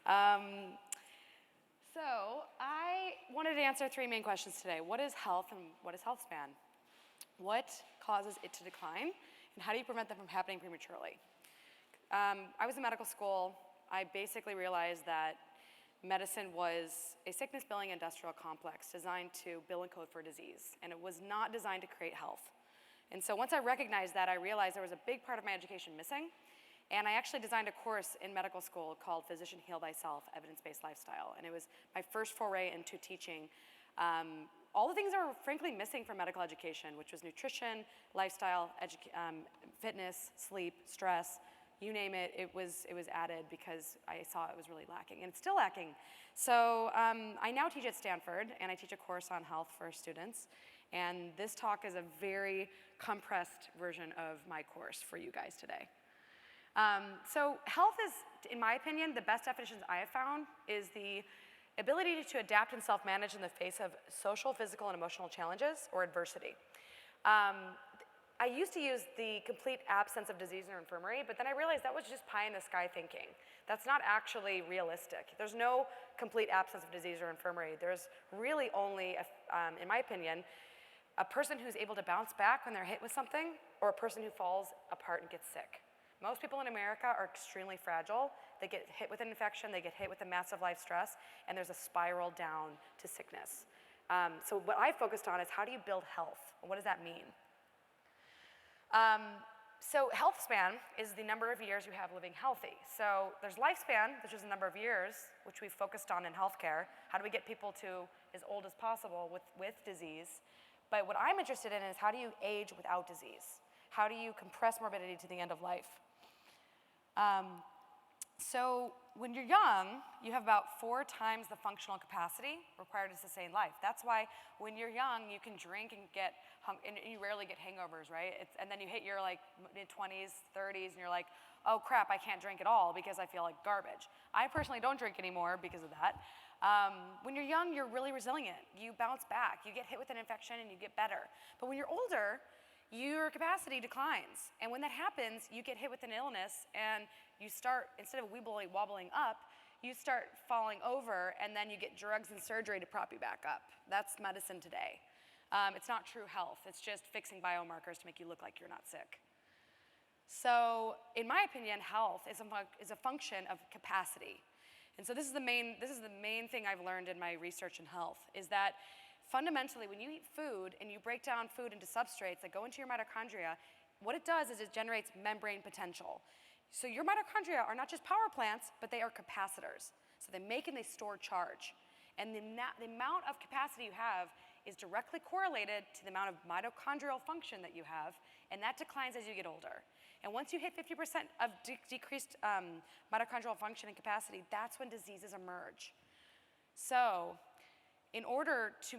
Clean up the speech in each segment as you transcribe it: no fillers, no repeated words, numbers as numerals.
Um, so I wanted to answer three main questions today. What is health and what is health span? What causes it to decline? And how do you prevent them from happening prematurely? I was in medical school. I basically realized that medicine was a sickness billing industrial complex designed to bill and code for disease, and it was not designed to create health. And so once I recognized that, I realized there was a big part of my education missing, and I actually designed a course in medical school called Physician Heal Thyself, Evidence-Based Lifestyle, and it was my first foray into teaching all the things that were frankly missing from medical education, which was nutrition, lifestyle, fitness, sleep, stress, you name it, it was added because I saw it was really lacking, and it's still lacking. So I now teach at Stanford, and I teach a course on health for students, and this talk is a very compressed version of my course for you guys today. So health is, in my opinion, the best definitions I have found is the ability to adapt and self-manage in the face of social, physical, and emotional challenges or adversity. I used to use the complete absence of disease or infirmary, but then I realized that was just pie in the sky thinking. That's not actually realistic. There's no complete absence of disease or infirmary. There's really only, in my opinion, a person who's able to bounce back when they're hit with something, or a person who falls apart and gets sick. Most people in America are extremely fragile. They get hit with an infection, they get hit with a massive life stress, and there's a spiral down to sickness. So what I focused on is how do you build health? What does that mean? So health span is the number of years you have living healthy. So there's lifespan, which is the number of years, which we've focused on in healthcare. How do we get people to as old as possible with disease? But what I'm interested in is how do you age without disease? How do you compress morbidity to the end of life? So when you're young, you have about 4 times the functional capacity required to sustain life. That's why when you're young, you can drink and get and you rarely get hangovers, right? And then you hit your like mid-20s, 30s, and you're like, oh crap, I can't drink at all because I feel like garbage. I personally don't drink anymore because of that. When you're young, you're really resilient. You bounce back. You get hit with an infection and you get better. But when you're older, your capacity declines. And when that happens, you get hit with an illness and you start, instead of wobbling up, you start falling over, and then you get drugs and surgery to prop you back up. That's medicine today. It's not true health. It's just fixing biomarkers to make you look like you're not sick. So in my opinion, health is a function of capacity. And so this is the main thing I've learned in my research in health, is that fundamentally, when you eat food and you break down food into substrates that go into your mitochondria, what it does is it generates membrane potential. So your mitochondria are not just power plants, but they are capacitors. So they make and they store charge. And the amount of capacity you have is directly correlated to the amount of mitochondrial function that you have, and that declines as you get older. And once you hit 50% of decreased mitochondrial function and capacity, that's when diseases emerge. So in order to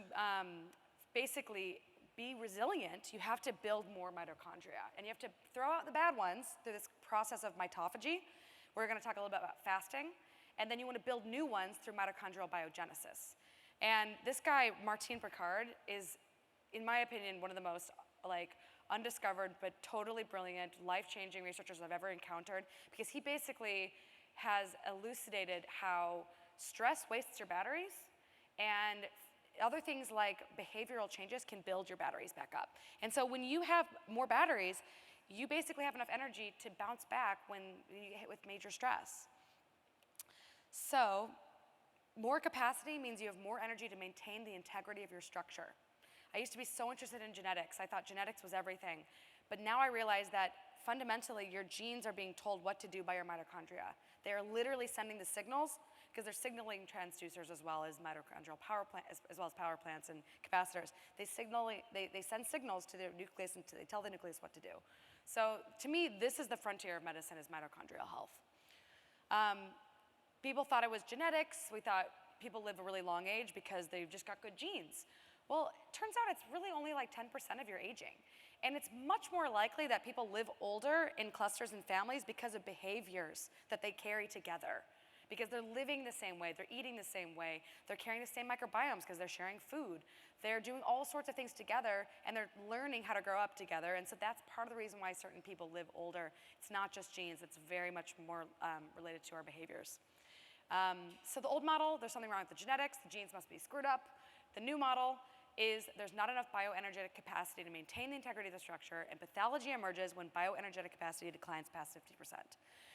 basically be resilient, you have to build more mitochondria. And you have to throw out the bad ones through this process of mitophagy. We're going to talk a little bit about fasting. And then you want to build new ones through mitochondrial biogenesis. And this guy, Martin Picard, is, in my opinion, one of the most undiscovered but totally brilliant, life-changing researchers I've ever encountered, because he basically has elucidated how stress wastes your batteries, and other things like behavioral changes can build your batteries back up. And so when you have more batteries, you basically have enough energy to bounce back when you get hit with major stress. So more capacity means you have more energy to maintain the integrity of your structure. I used to be so interested in genetics. I thought genetics was everything. But now I realize that fundamentally your genes are being told what to do by your mitochondria. They are literally sending the signals, because they're signaling transducers as well as mitochondrial power plant, as well as power plants and capacitors. They send signals to the nucleus, and they tell the nucleus what to do. So to me, this is the frontier of medicine, is mitochondrial health. People thought it was genetics. We thought people live a really long age because they've just got good genes. Well, it turns out it's really only like 10% of your aging. And it's much more likely that people live older in clusters and families because of behaviors that they carry together. Because they're living the same way, they're eating the same way, they're carrying the same microbiomes because they're sharing food. They're doing all sorts of things together, and they're learning how to grow up together. And so that's part of the reason why certain people live older. It's not just genes, it's very much more related to our behaviors. So the old model, there's something wrong with the genetics, the genes must be screwed up. The new model is there's not enough bioenergetic capacity to maintain the integrity of the structure, and pathology emerges when bioenergetic capacity declines past 50%.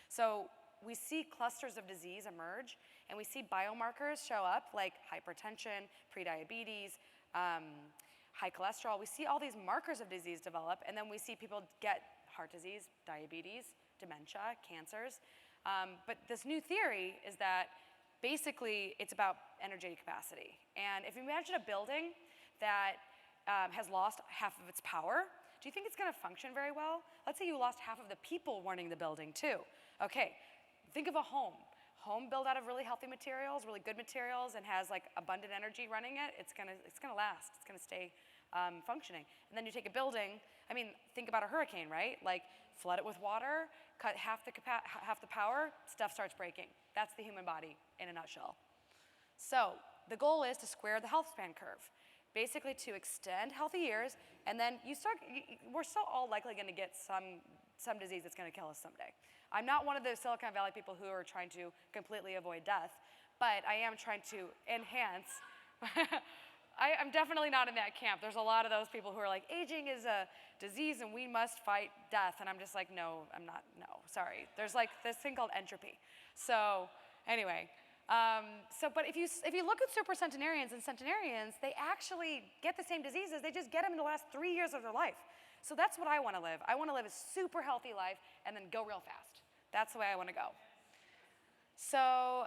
So we see clusters of disease emerge, and we see biomarkers show up like hypertension, prediabetes, high cholesterol. We see all these markers of disease develop, and then we see people get heart disease, diabetes, dementia, cancers. But this new theory is that basically it's about energy capacity. And if you imagine a building that has lost half of its power, do you think it's going to function very well? Let's say you lost half of the people running the building too. Okay, think of a home. Home built out of really healthy materials, really good materials, and has like abundant energy running it. It's gonna last. It's gonna stay functioning. And then you take a building. I mean, think about a hurricane, right? Like flood it with water, cut half the power, stuff starts breaking. That's the human body in a nutshell. So the goal is to square the health span curve. Basically to extend healthy years, and then we're still all likely gonna get some disease that's gonna kill us someday. I'm not one of those Silicon Valley people who are trying to completely avoid death, but I am trying to enhance. I'm definitely not in that camp. There's a lot of those people who are like, aging is a disease and we must fight death, and I'm just like, no, I'm not, no, sorry. There's like this thing called entropy. So anyway, but if you look at super centenarians and centenarians, they actually get the same diseases, they just get them in the last 3 years of their life. So that's what I want to live. I want to live a super healthy life and then go real fast. That's the way I want to go. So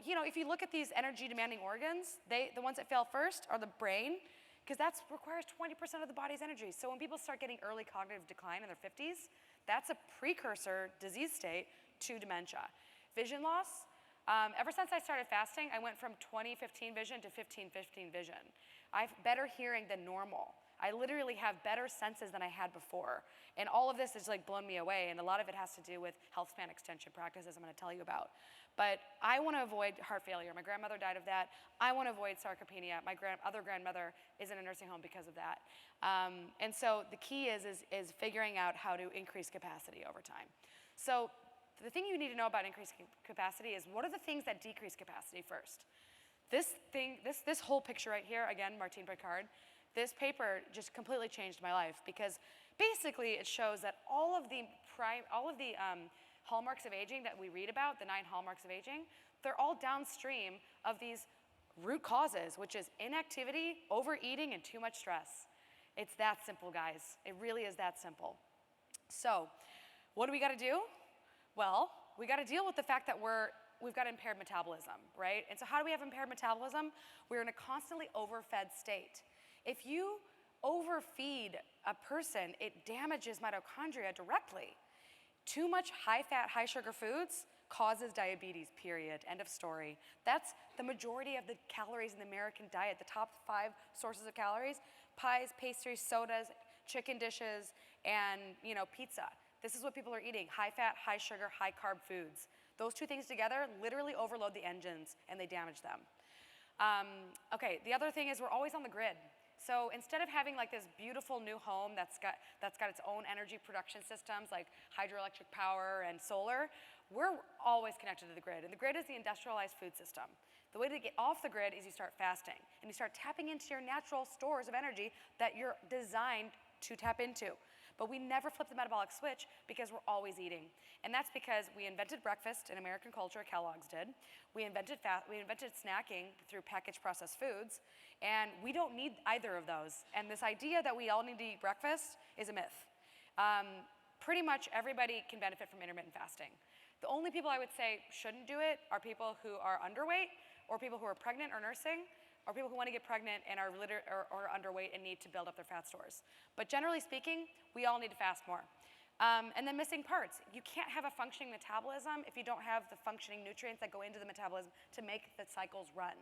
you know, if you look at these energy demanding organs, the ones that fail first are the brain, because that requires 20% of the body's energy. So when people start getting early cognitive decline in their 50s, that's a precursor disease state to dementia. Vision loss. Ever since I started fasting, I went from 20/15 vision to 15/15 vision. I have better hearing than normal. I literally have better senses than I had before. And all of this has like blown me away, and a lot of it has to do with health span extension practices I'm gonna tell you about. But I wanna avoid heart failure. My grandmother died of that. I wanna avoid sarcopenia. My other grandmother is in a nursing home because of that. And so the key is figuring out how to increase capacity over time. So the thing you need to know about increasing capacity is what are the things that decrease capacity first? This whole picture right here, again, Martine Picard, this paper just completely changed my life because basically it shows that all of the hallmarks of aging that we read about, the 9 hallmarks of aging, they're all downstream of these root causes, which is inactivity, overeating, and too much stress. It's that simple, guys. It really is that simple. So what do we gotta do? Well, we gotta deal with the fact that we've got impaired metabolism, right? And so how do we have impaired metabolism? We're in a constantly overfed state. If you overfeed a person, it damages mitochondria directly. Too much high-fat, high-sugar foods causes diabetes, period, end of story. That's the majority of the calories in the American diet, the top 5 sources of calories: pies, pastries, sodas, chicken dishes, and pizza. This is what people are eating: high-fat, high-sugar, high-carb foods. Those 2 things together literally overload the engines and they damage them. Okay, the other thing is we're always on the grid. So instead of having like this beautiful new home that's got its own energy production systems like hydroelectric power and solar, we're always connected to the grid. And the grid is the industrialized food system. The way to get off the grid is you start fasting and you start tapping into your natural stores of energy that you're designed to tap into. But we never flip the metabolic switch because we're always eating. And that's because we invented breakfast in American culture, Kellogg's did. We invented snacking through packaged processed foods, and we don't need either of those. And this idea that we all need to eat breakfast is a myth. Pretty much everybody can benefit from intermittent fasting. The only people I would say shouldn't do it are people who are underweight, or people who are pregnant or nursing, or people who want to get pregnant and are underweight and need to build up their fat stores. But generally speaking, we all need to fast more. And then missing parts. You can't have a functioning metabolism if you don't have the functioning nutrients that go into the metabolism to make the cycles run.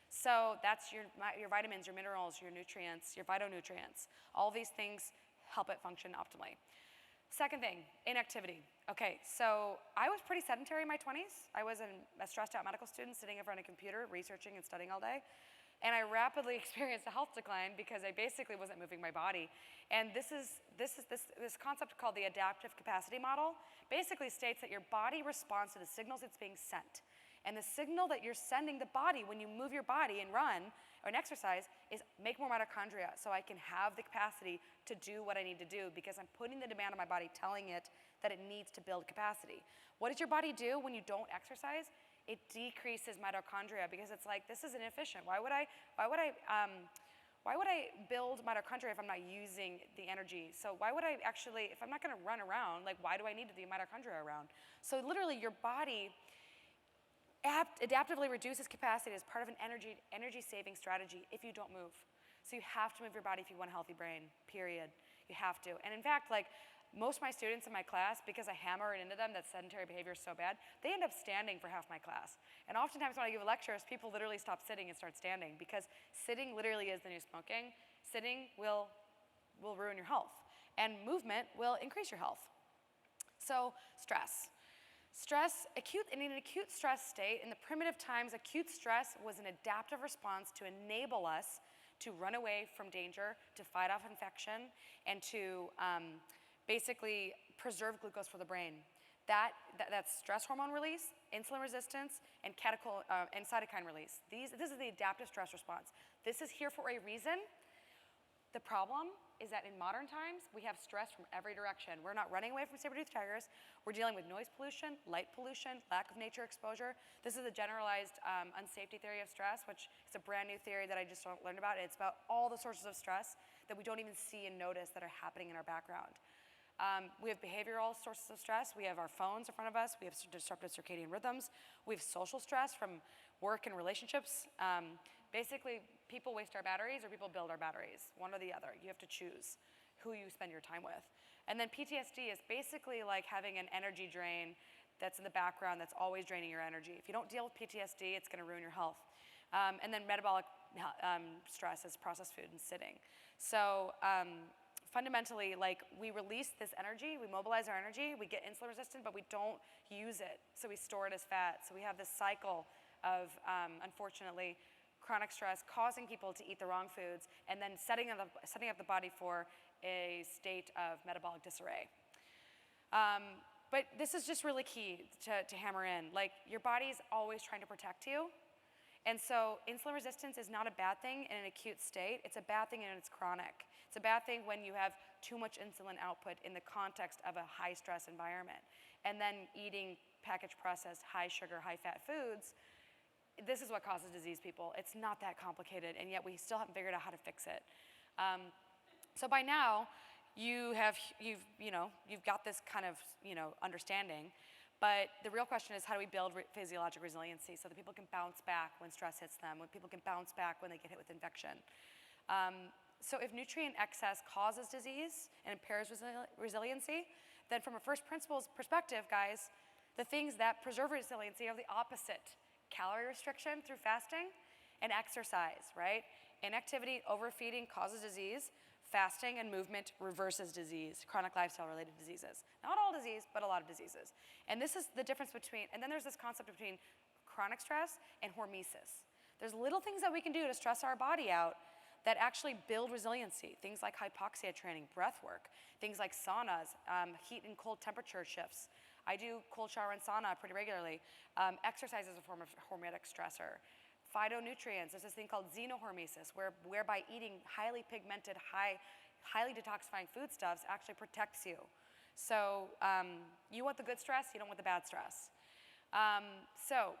So that's your vitamins, your minerals, your nutrients, your phytonutrients. All these things help it function optimally. Second thing, inactivity. Okay, so I was pretty sedentary in my 20s. I was a stressed out medical student sitting in front of a computer, researching and studying all day. And I rapidly experienced a health decline because I basically wasn't moving my body. And this concept called the adaptive capacity model basically states that your body responds to the signals it's being sent. And the signal that you're sending the body when you move your body and run or an exercise is make more mitochondria so I can have the capacity to do what I need to do because I'm putting the demand on my body, telling it that it needs to build capacity. What does your body do when you don't exercise? It decreases mitochondria because it's like, this is inefficient. Why would I build mitochondria if I'm not using the energy? So why would I actually, if I'm not gonna run around, like why do I need the mitochondria around? So literally your body adaptively reduces capacity as part of an energy saving strategy if you don't move. So you have to move your body if you want a healthy brain, period. You have to. And in fact, like most of my students in my class, because I hammer it into them that sedentary behavior is so bad, they end up standing for half my class. And oftentimes when I give lectures, people literally stop sitting and start standing because sitting literally is the new smoking. Sitting will ruin your health. And movement will increase your health. So stress. In an acute stress state, in the primitive times, acute stress was an adaptive response to enable us to run away from danger, to fight off infection, and to basically preserve glucose for the brain. That's stress hormone release, insulin resistance, and cytokine release. This is the adaptive stress response. This is here for a reason. The problem is that in modern times, we have stress from every direction. We're not running away from saber-toothed tigers. We're dealing with noise pollution, light pollution, lack of nature exposure. This is a generalized unsafety theory of stress, which is a brand new theory that I just learned about. It's about all the sources of stress that we don't even see and notice that are happening in our background. We have behavioral sources of stress. We have our phones in front of us. We have disrupted circadian rhythms. We have social stress from work and relationships. Basically, people waste our batteries or people build our batteries, one or the other. You have to choose who you spend your time with. And then PTSD is basically like having an energy drain that's in the background that's always draining your energy. If you don't deal with PTSD, it's gonna ruin your health. And then metabolic stress is processed food and sitting. So fundamentally, like we release this energy, we mobilize our energy, we get insulin resistant, but we don't use it. So we store it as fat. So we have this cycle of, unfortunately, chronic stress causing people to eat the wrong foods and then setting up the body for a state of metabolic disarray. But this is just really key to hammer in. Like your body's always trying to protect you. And so insulin resistance is not a bad thing in an acute state. It's a bad thing when it's chronic. It's a bad thing when you have too much insulin output in the context of a high stress environment. And then eating packaged processed high sugar, high fat foods, this is what causes disease, people. It's not that complicated, and yet we still haven't figured out how to fix it. So by now, you've got this kind of understanding, but the real question is how do we build physiologic resiliency so that people can bounce back when stress hits them, when people can bounce back when they get hit with infection. So if nutrient excess causes disease and impairs resiliency, then from a first principles perspective, guys, the things that preserve resiliency are the opposite. Calorie restriction through fasting and exercise, right? Inactivity, overfeeding causes disease. Fasting and movement reverses disease, chronic lifestyle-related diseases. Not all disease, but a lot of diseases. And this is the difference between, and then there's this concept between chronic stress and hormesis. There's little things that we can do to stress our body out that actually build resiliency. Things like hypoxia training, breath work, things like saunas, heat and cold temperature shifts. I do cold shower and sauna pretty regularly. Exercise is a form of hormetic stressor. Phytonutrients, there's this thing called xenohormesis, whereby eating highly pigmented, highly detoxifying foodstuffs actually protects you. So you want the good stress, you don't want the bad stress. So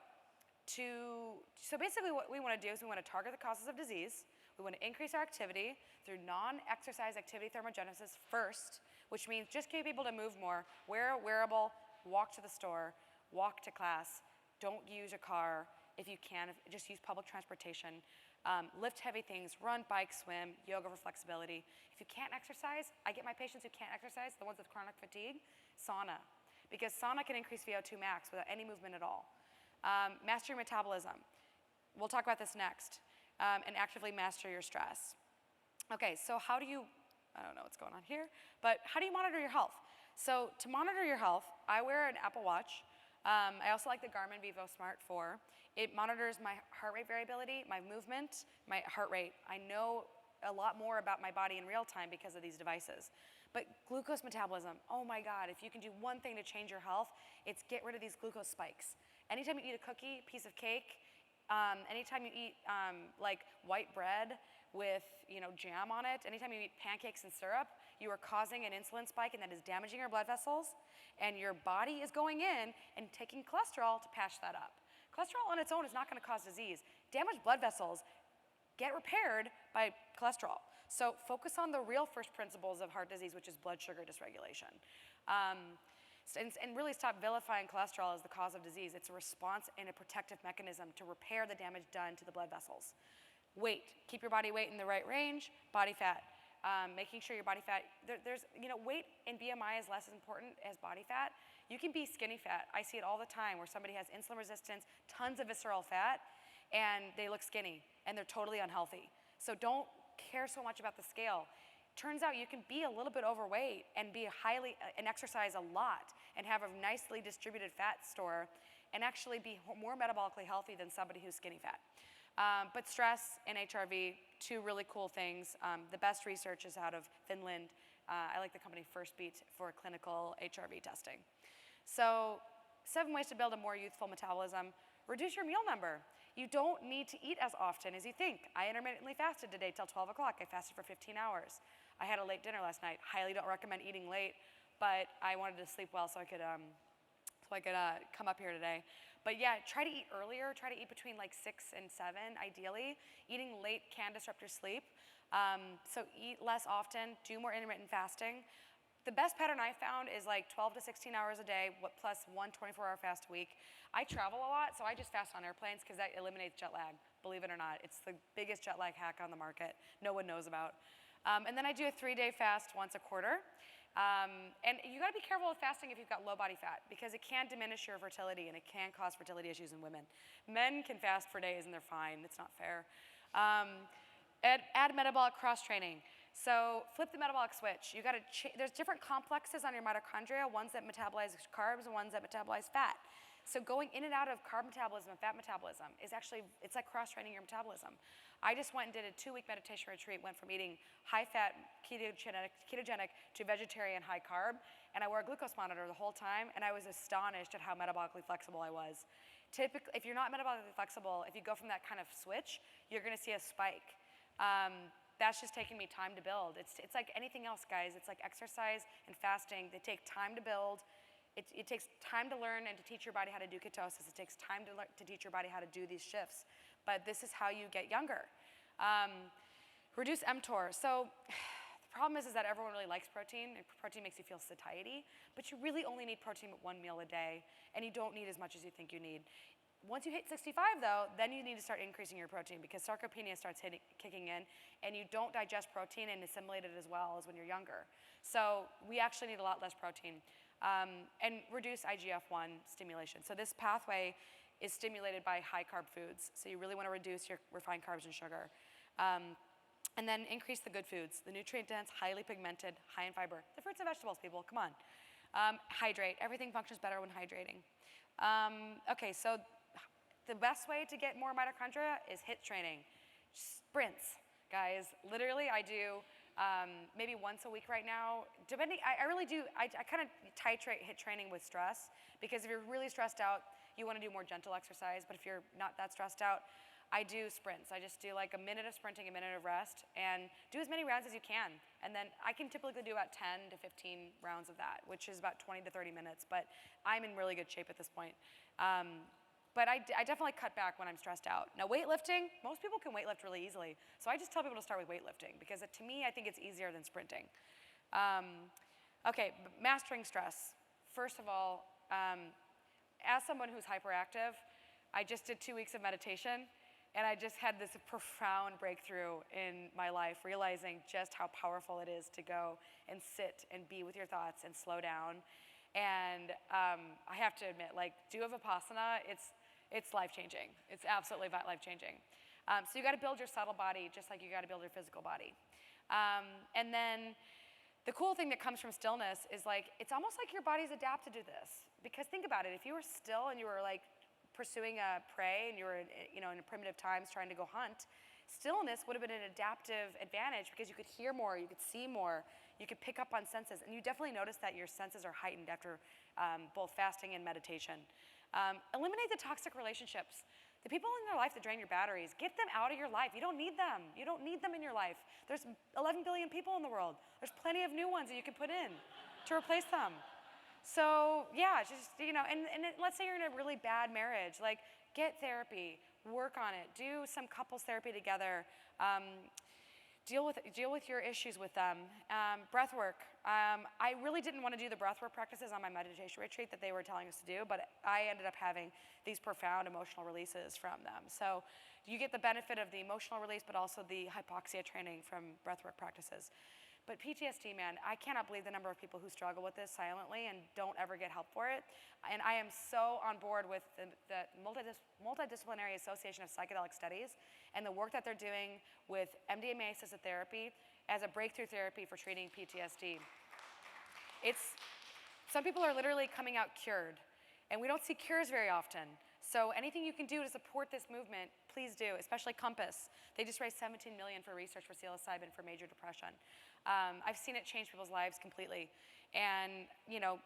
basically what we want to do is we want to target the causes of disease. We want to increase our activity through non-exercise activity thermogenesis first, which means just get people to move more, wear a wearable, walk to the store, walk to class, don't use a car. If you can, just use public transportation. Lift heavy things, run, bike, swim, yoga for flexibility. If you can't exercise, I get my patients who can't exercise, the ones with chronic fatigue, sauna. Because sauna can increase VO2 max without any movement at all. Master your metabolism. We'll talk about this next. And actively master your stress. Okay, so how do you, I don't know what's going on here, but how do you monitor your health? So to monitor your health, I wear an Apple Watch. I also like the Garmin VivoSmart 4. It monitors my heart rate variability, my movement, my heart rate. I know a lot more about my body in real time because of these devices. But glucose metabolism, oh my God, if you can do one thing to change your health, it's get rid of these glucose spikes. Anytime you eat a cookie, piece of cake, anytime you eat like white bread with jam on it, anytime you eat pancakes and syrup, you are causing an insulin spike, and that is damaging your blood vessels, and your body is going in and taking cholesterol to patch that up. Cholesterol on its own is not going to cause disease. Damaged blood vessels get repaired by cholesterol. So focus on the real first principles of heart disease, which is blood sugar dysregulation. And really stop vilifying cholesterol as the cause of disease. It's a response and a protective mechanism to repair the damage done to the blood vessels. Weight, keep your body weight in the right range. Body fat, making sure your body fat, weight and BMI is less important as body fat. You can be skinny fat. I see it all the time where somebody has insulin resistance, tons of visceral fat, and they look skinny, and they're totally unhealthy. So don't care so much about the scale. Turns out you can be a little bit overweight and be and exercise a lot and have a nicely distributed fat store and actually be more metabolically healthy than somebody who's skinny fat. But stress and HRV, two really cool things. The best research is out of Finland. I like the company First Beat for clinical HRV testing. So 7 ways to build a more youthful metabolism. Reduce your meal number. You don't need to eat as often as you think. I intermittently fasted today till 12 o'clock. I fasted for 15 hours. I had a late dinner last night. Highly don't recommend eating late, but I wanted to sleep well so I could come up here today. But yeah, try to eat earlier. Try to eat between like 6 and 7, ideally. Eating late can disrupt your sleep. So eat less often. Do more intermittent fasting. The best pattern I found is like 12 to 16 hours a day, plus one 24-hour fast a week. I travel a lot, so I just fast on airplanes because that eliminates jet lag, believe it or not. It's the biggest jet lag hack on the market no one knows about. And then I do a 3-day fast once a quarter. And you gotta be careful with fasting if you've got low body fat because it can diminish your fertility and it can cause fertility issues in women. Men can fast for days and they're fine, it's not fair. Add metabolic cross-training. So flip the metabolic switch. There's different complexes on your mitochondria, ones that metabolize carbs and ones that metabolize fat. So going in and out of carb metabolism and fat metabolism is actually, it's like cross-training your metabolism. I just went and did a 2-week meditation retreat, went from eating high-fat, ketogenic to vegetarian high-carb, and I wore a glucose monitor the whole time, and I was astonished at how metabolically flexible I was. Typically, if you're not metabolically flexible, if you go from that kind of switch, you're gonna see a spike. That's just taking me time to build. It's like anything else, guys. It's like exercise and fasting. They take time to build. It takes time to learn and to teach your body how to do ketosis. It takes time to teach your body how to do these shifts. But this is how you get younger. Reduce mTOR. So the problem is that everyone really likes protein, and protein makes you feel satiety, but you really only need protein with 1 meal a day, and you don't need as much as you think you need. Once you hit 65, though, then you need to start increasing your protein because sarcopenia starts kicking in, and you don't digest protein and assimilate it as well as when you're younger. So we actually need a lot less protein. And reduce IGF-1 stimulation. So this pathway is stimulated by high-carb foods. So you really want to reduce your refined carbs and sugar. And then increase the good foods, the nutrient-dense, highly pigmented, high in fiber. The fruits and vegetables, people, come on. Hydrate. Everything functions better when hydrating. Okay, so the best way to get more mitochondria is HIIT training. Sprints, guys. Literally, I do maybe once a week right now. Depending, I really do, I kind of titrate HIIT training with stress because if you're really stressed out, you want to do more gentle exercise, but if you're not that stressed out, I do sprints. I just do like a minute of sprinting, a minute of rest, and do as many rounds as you can. And then I can typically do about 10 to 15 rounds of that, which is about 20 to 30 minutes, but I'm in really good shape at this point. But I definitely cut back when I'm stressed out. Now weightlifting, most people can weightlift really easily. So I just tell people to start with weightlifting because to me, I think it's easier than sprinting. Okay, mastering stress. First of all, as someone who's hyperactive, I just did 2 weeks of meditation and I just had this profound breakthrough in my life, realizing just how powerful it is to go and sit and be with your thoughts and slow down. And I have to admit, like, do Vipassana, it's life-changing. It's absolutely life-changing. So you gotta build your subtle body just like you gotta build your physical body. And then the cool thing that comes from stillness is like, it's almost like your body's adapted to this. Because think about it, if you were still and you were like pursuing a prey and you were in primitive times trying to go hunt, stillness would have been an adaptive advantage because you could hear more, you could see more, you could pick up on senses. And you definitely notice that your senses are heightened after both fasting and meditation. Eliminate the toxic relationships. The people in your life that drain your batteries, get them out of your life. You don't need them. You don't need them in your life. There's 11 billion people in the world. There's plenty of new ones that you can put in to replace them. So yeah, just, let's say you're in a really bad marriage, like get therapy, work on it, do some couples therapy together, deal with your issues with them. Breath work. I really didn't want to do the breath work practices on my meditation retreat that they were telling us to do, but I ended up having these profound emotional releases from them. So you get the benefit of the emotional release, but also the hypoxia training from breath work practices. But PTSD, man, I cannot believe the number of people who struggle with this silently and don't ever get help for it. And I am so on board with the Multidisciplinary Association of Psychedelic Studies and the work that they're doing with MDMA-assisted therapy as a breakthrough therapy for treating PTSD. Some people are literally coming out cured, and we don't see cures very often. So anything you can do to support this movement, please do, especially Compass. They just raised $17 million for research for psilocybin for major depression. I've seen it change people's lives completely. And,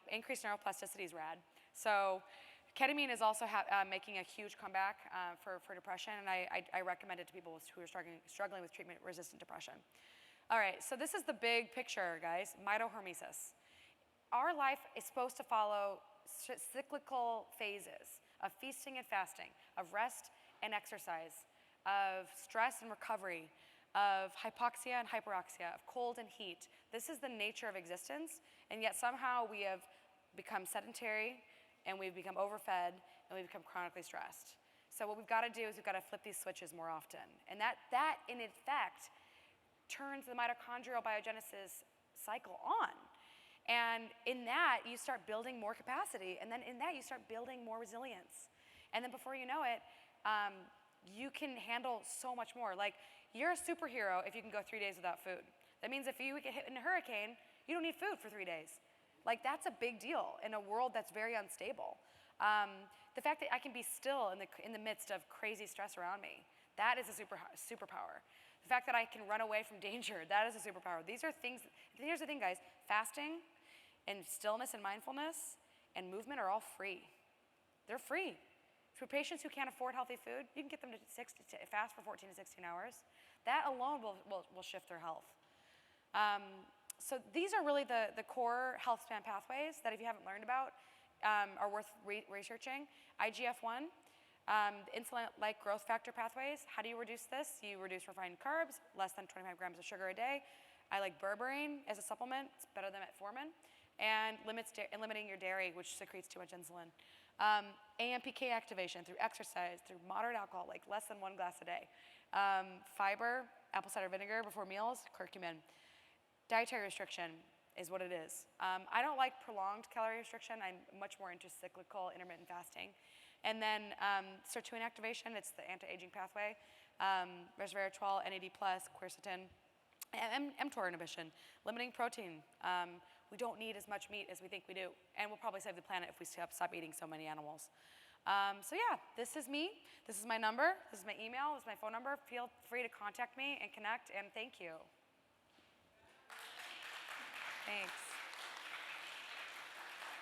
increased neuroplasticity is rad. So ketamine is also making a huge comeback for depression, and I recommend it to people who are struggling with treatment-resistant depression. All right, so this is the big picture, guys, mitohormesis. Our life is supposed to follow cyclical phases of feasting and fasting, of rest and exercise, of stress and recovery, of hypoxia and hyperoxia, of cold and heat. This is the nature of existence, and yet somehow we have become sedentary, and we've become overfed, and we've become chronically stressed. So what we've got to do is we've got to flip these switches more often. And that in effect, turns the mitochondrial biogenesis cycle on. And in that, you start building more capacity. And then in that, you start building more resilience. And then before you know it, you can handle so much more. Like, you're a superhero if you can go 3 days without food. That means if you get hit in a hurricane, you don't need food for 3 days. Like, that's a big deal in a world that's very unstable. The fact that I can be still in the midst of crazy stress around me, that is a superpower. The fact that I can run away from danger, that is a superpower. These are things, here's the thing, guys. Fasting and stillness and mindfulness and movement are all free. They're free. For patients who can't afford healthy food, you can get them to fast for 14 to 16 hours. That alone will shift their health. So these are really the core health span pathways that, if you haven't learned about, are worth researching. IGF-1, insulin-like growth factor pathways. How do you reduce this? You reduce refined carbs, less than 25 grams of sugar a day. I like berberine as a supplement. It's better than metformin. And limiting your dairy, which secretes too much insulin. AMPK activation through exercise, through moderate alcohol, like less than 1 glass a day. Fiber, apple cider vinegar before meals, curcumin. Dietary restriction is what it is. I don't like prolonged calorie restriction. I'm much more into cyclical intermittent fasting. And then sirtuin activation, it's the anti-aging pathway. Resveratrol, NAD+, quercetin. mTOR inhibition, limiting protein. We don't need as much meat as we think we do, and we'll probably save the planet if we stop eating so many animals. So yeah, this is me. This is my number. This is my email. This is my phone number. Feel free to contact me and connect, and thank you. Thanks.